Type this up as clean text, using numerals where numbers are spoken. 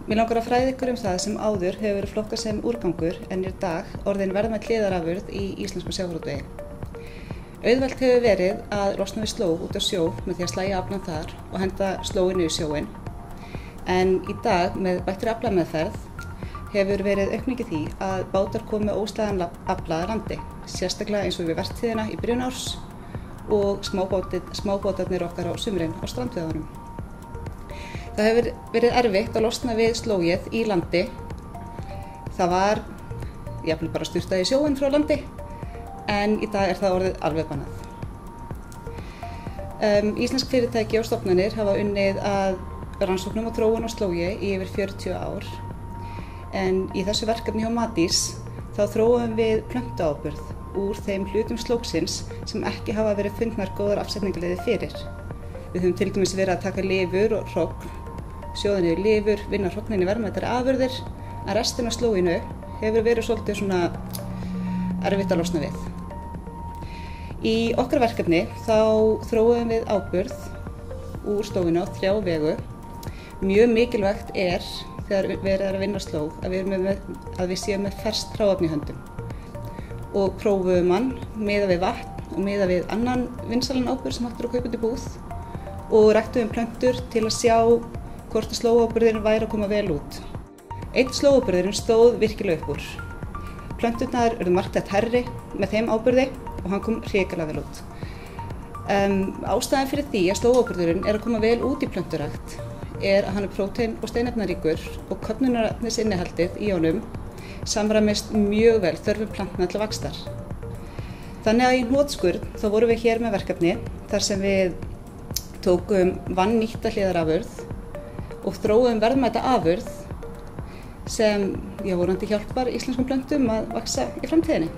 Mig langar að fræða ykkur það sem áður hefur verið flokkað sem úrgangur en í dag orðin verðmæt hliðarafurð í íslenskum sjávarútvegi. Auðvelt hefur verið að losna við slóg út á sjó með því að slægja aflann þar og henda slóginu í sjóinn. En í dag með bættri aflameðferð hefur verið aukning í því að bátar komi óslægðan afla að landi, sérstaklega eins og við vertíðina í byrjun árs og smábátarnir okkar á sumrin á strandveiðunum. Það hefur verið erfitt að losna við slógið í landi. Það var jafnvel bara sturtað í sjóinn frá landi, en í dag það orðið alveg bannað. Íslensk fyrirtæki og stofnanir hafa unnið að rannsóknum og þróun á slógi í yfir 40 ár. En í þessu verkefni hjá Matís þá þróum við plöntuáburð úr þeim hlutum slógsins sem ekki hafa verið fundnar góðar afsetningarleiðir fyrir. Við höfum til dæmis verið að taka lifur og hrogn, sjóða niður lifur, vinna hrognin í verðmætari afurðir, en restin af slóginu hefur verið svolítið svona erfitt að losna við. Í okkar verkefni þá þróum við áburð úr slóginu á 3 vegu. Mjög mikilvægt þegar verið er að vinna slóg að við séum með ferskt hráefni í höndum. Og prófum hann miðað við vatn og miðað við annan vinsælan áburð sem hægt er að kaupa út í búð og ræktuðum plöntur til að sjá hvort að slógáburðurinn væri að koma vel út. Einn slógáburðurinn stóð virkilega upp úr. Plönturnar urðu marktætt hærri með þeim áburði og hann kom hrikalega vel út. Ástæðan fyrir því að slógáburðurinn er að koma vel út í plönturækt að hann er prótein- og steinefnaríkur og köfnunarefnisinnihaldið í honum samræmist mjög vel þörfum plantna til vaxtar. Þannig að í hnotskurn þá vorum við hér með verkefni þar sem við tókum vannýtta hliðarafurð og þróum verðmæta afurð sem vonandi hjálpar íslenskum plöntum að vaxa í framtíðinni.